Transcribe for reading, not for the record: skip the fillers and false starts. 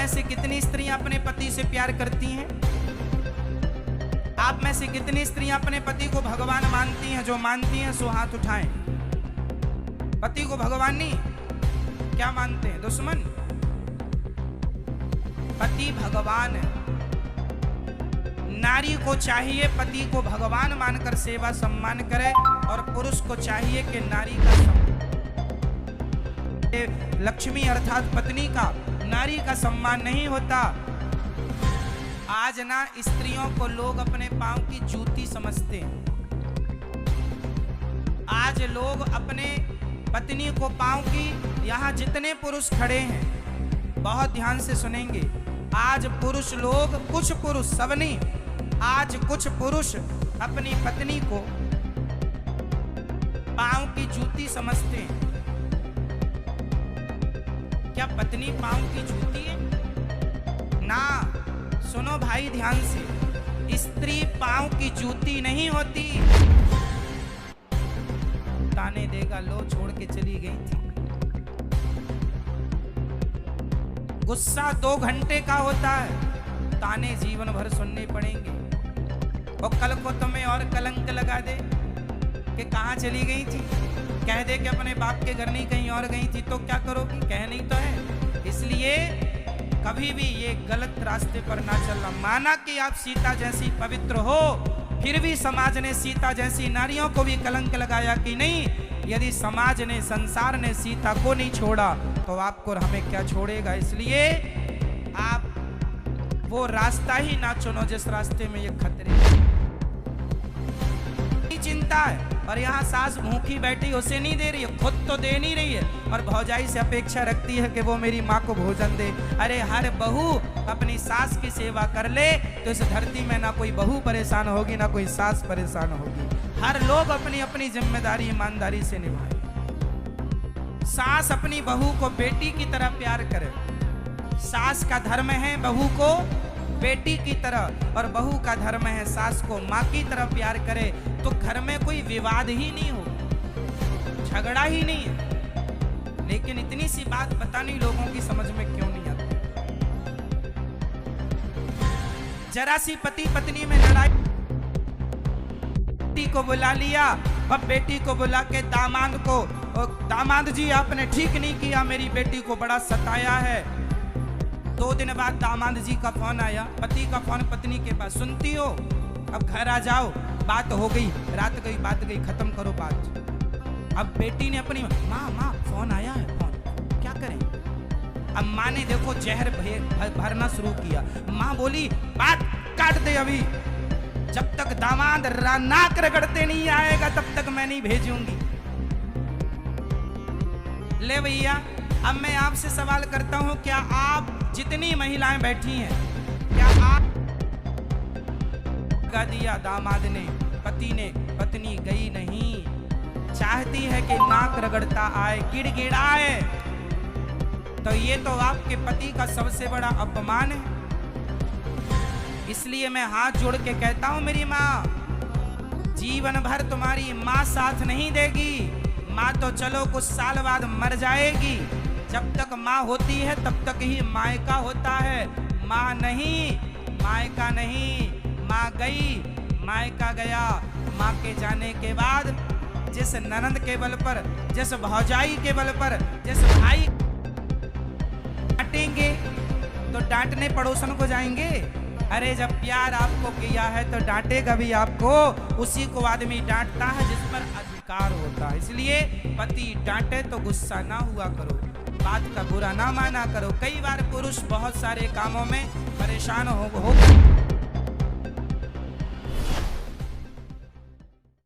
से कितनी स्त्रियां अपने पति से प्यार करती हैं? आप में से कितनी स्त्रियां अपने पति को भगवान मानती हैं? जो मानती हैं सो हाथ उठाएं। पति को भगवान नहीं, क्या मानते हैं? दुश्मन। पति भगवान है। नारी को चाहिए पति को भगवान मानकर सेवा सम्मान करे, और पुरुष को चाहिए कि नारी का लक्ष्मी अर्थात पत्नी का, नारी का सम्मान नहीं होता। आज ना स्त्रियों को लोग अपने पांव की जूती समझते हैं। आज लोग अपने पत्नी को पांव की, यहाँ जितने पुरुष खड़े हैं बहुत ध्यान से सुनेंगे, आज पुरुष लोग, कुछ पुरुष, सब नहीं, आज कुछ पुरुष अपनी पत्नी को पांव की जूती समझते हैं। क्या पत्नी पांव की जूती है? ना, सुनो भाई ध्यान से, स्त्री पांव की जूती नहीं होती। ताने देगा, लो छोड़ के चली गई थी। गुस्सा 2 घंटे का होता है, ताने जीवन भर सुनने पड़ेंगे। और कल को तुम्हें और कलंक लगा दे कि कहाँ चली गई थी, कह दे कि अपने बाप के घर नहीं कहीं और गई थी, तो क्या करोगी? कह नहीं तो है। इसलिए कभी भी ये गलत रास्ते पर ना चलना। माना कि आप सीता जैसी पवित्र हो, फिर भी समाज ने सीता जैसी नारियों को भी कलंक लगाया कि नहीं। यदि समाज ने, संसार ने सीता को नहीं छोड़ा तो आपको और हमें क्या छोड़ेगा? इसलिए आप वो रास्ता ही ना चुनो जिस रास्ते में ये खतरे की चिंता है। और यहाँ सास भूखी बैठी, उसे नहीं दे रही है, खुद तो दे नहीं रही है, और भौजाई से अपेक्षा रखती है कि वो मेरी माँ को भोजन दे। अरे हर बहू अपनी सास की सेवा कर ले तो इस धरती में ना कोई बहू परेशान होगी, ना कोई सास परेशान होगी। हर लोग अपनी अपनी जिम्मेदारी ईमानदारी से निभाए। सास अपनी बहू को बेटी की तरह प्यार करे। सास का धर्म है बहू को बेटी की तरह, और बहू का धर्म है सास को माँ की तरह प्यार करे, तो घर में कोई विवाद ही नहीं हो, झगड़ा ही नहीं है। लेकिन इतनी सी बात पता नहीं लोगों की समझ में क्यों नहीं आती। जरा सी पति पत्नी में लड़ाई, बेटी को बुला लिया, अब बेटी को बुला के दामाद को, दामाद जी आपने ठीक नहीं किया, मेरी बेटी को बड़ा सताया है। 2 दिन बाद दामाद जी का फोन आया, पति का फोन पत्नी के पास, सुनती हो, अब घर आ जाओ, बात हो गई, रात गई, बात गई, खत्म करो बात। अब बेटी ने अपनी माँ फोन आया है, फोन क्या करें? अब माँ ने देखो जहर भरना शुरू किया। माँ बोली बात काट दे अभी, जब तक दामाद नाक रगड़ते नहीं आएगा तब तक मैं नहीं भेजूंगी। ले भैया, अब मैं आपसे सवाल करता हूं, क्या आप जितनी महिलाएं बैठी हैं, क्या आप गा दिया दामाद ने, पति ने, पत्नी गई नहीं, चाहती है कि नाक रगड़ता आए, गिड़गिड़ाए, तो ये तो आपके पति का सबसे बड़ा अपमान है। इसलिए मैं हाथ जोड़ के कहता हूं, मेरी माँ, जीवन भर तुम्हारी माँ साथ नहीं देगी। माँ तो चलो कुछ साल बाद मर जाएगी, जब तक माँ होती है तब तक ही मायका होता है। माँ नहीं, मायका नहीं, माँ गई, मायका गया। माँ के जाने के बाद जिस ननद के बल पर, जिस भौजाई के बल पर, जिस भाई डांटेंगे तो डांटने पड़ोसन को जाएंगे। अरे जब प्यार आपको किया है तो डांटेगा भी आपको, उसी को आदमी डांटता है जिस पर अधिकार होता है। इसलिए पति डांटे तो गुस्सा ना हुआ करो, बात का बुरा ना माना करो। कई बार पुरुष बहुत सारे कामों में परेशान हो